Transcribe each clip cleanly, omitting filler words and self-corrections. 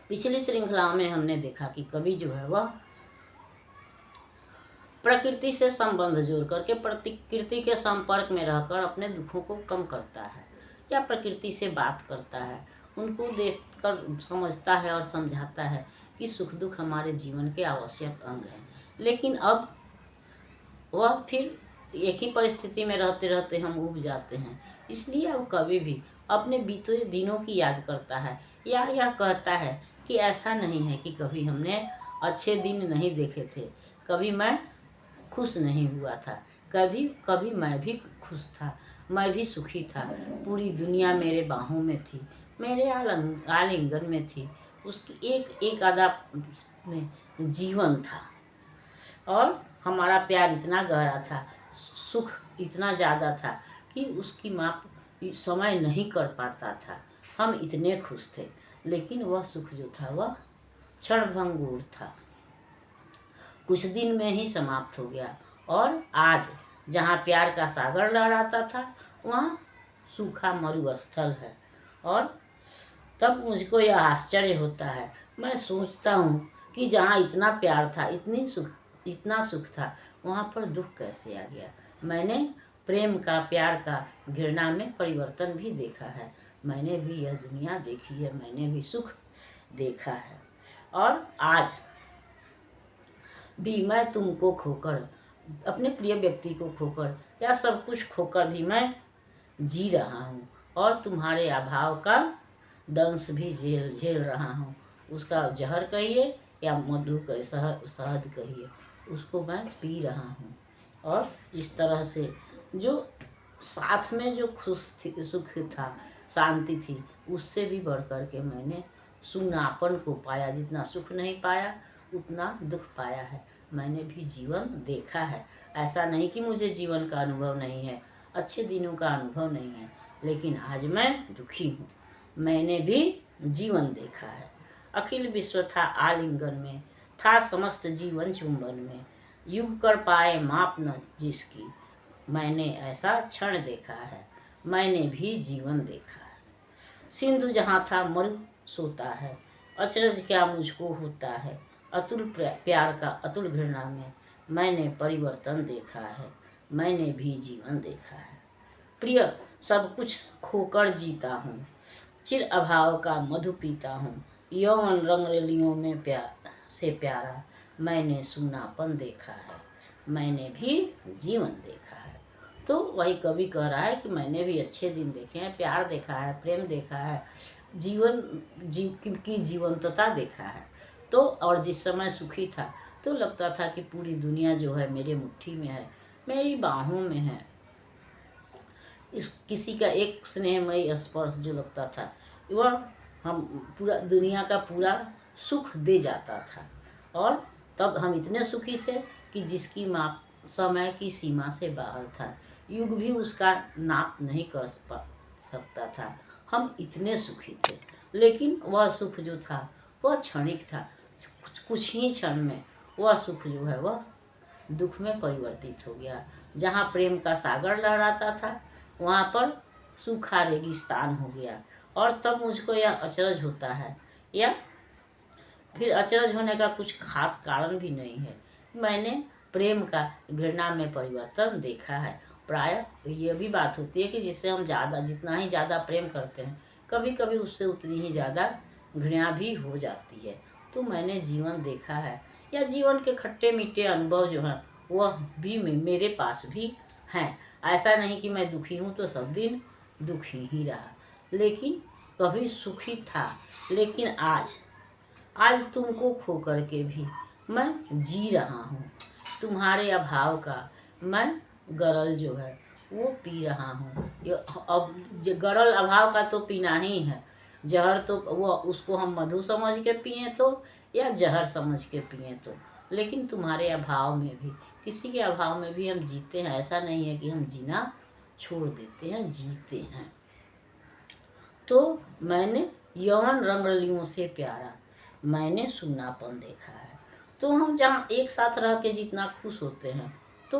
पिछली श्रृंखला में हमने देखा कि कवि जो है वह प्रकृति से संबंध जोड़ करके प्रकृति के संपर्क में रहकर अपने दुखों को कम करता है या प्रकृति से बात करता है, उनको देखकर समझता है और समझाता है कि सुख दुख हमारे जीवन के आवश्यक अंग हैं। लेकिन अब वह फिर एक ही परिस्थिति में रहते रहते हम ऊब जाते हैं। इसलिए अब कभी भी अपने बीते दिनों की याद करता है या यह कहता है कि ऐसा नहीं है कि कभी हमने अच्छे दिन नहीं देखे थे, कभी मैं खुश नहीं हुआ था, कभी कभी मैं भी खुश था, मैं भी सुखी था, पूरी दुनिया मेरे बाहों में थी, मेरे आलिंगन में थी, उसकी एक एक आधा में जीवन था और हमारा प्यार इतना गहरा था, सुख इतना ज़्यादा था कि उसकी माप समय नहीं कर पाता था। हम इतने खुश थे, लेकिन वह सुख जो था वह क्षणभंगुर था, कुछ दिन में ही समाप्त हो गया। और आज जहाँ प्यार का सागर लहराता था वहाँ सूखा मरुस्थल है। और तब मुझको यह आश्चर्य होता है, मैं सोचता हूँ कि जहाँ इतना प्यार था, इतना सुख था, वहाँ पर दुख कैसे आ गया। मैंने प्रेम का, प्यार का घृणा में परिवर्तन भी देखा है। मैंने भी यह दुनिया देखी है, मैंने भी सुख देखा है। और आज भी मैं तुमको खोकर, अपने प्रिय व्यक्ति को खोकर या सब कुछ खोकर भी मैं जी रहा हूँ और तुम्हारे अभाव का दंश भी झेल रहा हूँ। उसका जहर कहिए या मधु कहिए, शहद कहिए, उसको मैं पी रहा हूँ। और इस तरह से जो साथ में जो सुख था, शांति थी, उससे भी बढ़ कर के मैंने सुनापन को पाया। जितना सुख नहीं पाया उतना दुख पाया है। मैंने भी जीवन देखा है। ऐसा नहीं कि मुझे जीवन का अनुभव नहीं है, अच्छे दिनों का अनुभव नहीं है, लेकिन आज मैं दुखी हूँ। मैंने भी जीवन देखा है। अखिल विश्व था आलिंगन में, था समस्त जीवन चुंबन में, युग कर पाए माप न जिसकी, मैंने ऐसा क्षण देखा है। मैंने भी जीवन देखा है। सिंधु जहाँ था मरु सोता है, अचरज क्या मुझको होता है। अतुल प्यार का अतुल घृणा में मैंने परिवर्तन देखा है। मैंने भी जीवन देखा है। प्रिय सब कुछ खोकर जीता हूँ, चिर अभाव का मधु पीता हूँ। यौवन रंगरलियों में प्यारा मैंने सूनापन देखा है। मैंने भी जीवन देखा है। तो वही कवि कह रहा है कि मैंने भी अच्छे दिन देखे हैं, प्यार देखा है, प्रेम देखा है, की जीवंतता देखा है। तो और जिस समय सुखी था तो लगता था कि पूरी दुनिया जो है मेरे मुट्ठी में है, मेरी बाहों में है। किसी का एक स्नेहमयी स्पर्श जो लगता था वह हम पूरा दुनिया का पूरा सुख दे जाता था। और तब हम इतने सुखी थे कि जिसकी माप समय की सीमा से बाहर था, युग भी उसका नाप नहीं कर सकता था। हम इतने सुखी थे, लेकिन वह सुख जो था वह क्षणिक था। कुछ ही क्षण में वह सुख जो है वह दुख में परिवर्तित हो गया। जहाँ प्रेम का सागर लहराता था वहाँ पर सूखा रेगिस्तान हो गया। और तब मुझको यह अचरज होता है, या फिर अचरज होने का कुछ खास कारण भी नहीं है। मैंने प्रेम का घृणा में परिवर्तन देखा है। प्रायः ये भी बात होती है कि जिससे हम जितना ही ज़्यादा प्रेम करते हैं, कभी कभी उससे उतनी ही ज़्यादा घृणा भी हो जाती है। तो मैंने जीवन देखा है, या जीवन के खट्टे मीठे अनुभव जो हैं वह भी मेरे पास भी हैं। ऐसा नहीं कि मैं दुखी हूँ तो सब दिन दुखी ही रहा, लेकिन कभी सुखी था। लेकिन आज तुमको खो करके भी मैं जी रहा हूँ। तुम्हारे अभाव का मैं गरल जो है वो पी रहा हूँ। अब गरल अभाव का तो पीना ही है। जहर तो वो उसको हम मधु समझ के पिए तो, या जहर समझ के पिए तो, लेकिन तुम्हारे अभाव में भी, किसी के अभाव में भी हम जीते हैं। ऐसा नहीं है कि हम जीना छोड़ देते हैं, जीते हैं। तो मैंने यौवन रंगरलियों से प्यारा मैंने सूनापन देखा है। तो हम जहाँ एक साथ रह के जितना खुश होते हैं तो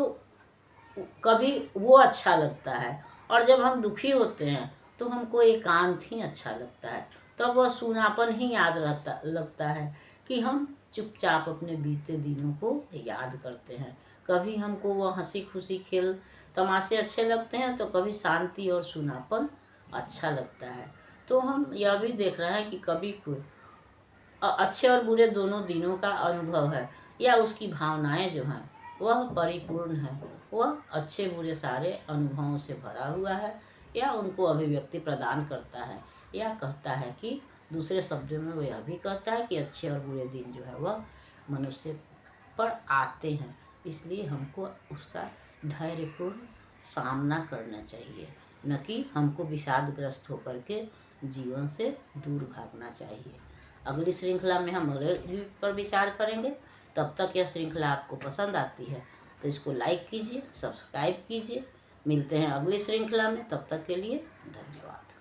कभी वो अच्छा लगता है, और जब हम दुखी होते हैं तो हमको एकांत ही अच्छा लगता है। तब वह सूनापन ही याद लगता है कि हम चुपचाप अपने बीते दिनों को याद करते हैं। कभी हमको वह हंसी खुशी खेल तमाशे अच्छे लगते हैं, तो कभी शांति और सूनापन अच्छा लगता है। तो हम यह भी देख रहे हैं कि कभी कोई अच्छे और बुरे दोनों दिनों का अनुभव है, या उसकी भावनाएं जो हैं वह परिपूर्ण है, वह अच्छे बुरे सारे अनुभवों से भरा हुआ है, या उनको अभिव्यक्ति प्रदान करता है, या कहता है कि दूसरे शब्दों में वह यह भी कहता है कि अच्छे और बुरे दिन जो है वह मनुष्य पर आते हैं। इसलिए हमको उसका धैर्यपूर्ण सामना करना चाहिए, न कि हमको विषादग्रस्त होकर के जीवन से दूर भागना चाहिए। अगली श्रृंखला में हम अगले पर विचार करेंगे। तब तक यह श्रृंखला आपको पसंद आती है तो इसको लाइक कीजिए, सब्सक्राइब कीजिए। मिलते हैं अगली श्रृंखला में, तब तक के लिए धन्यवाद।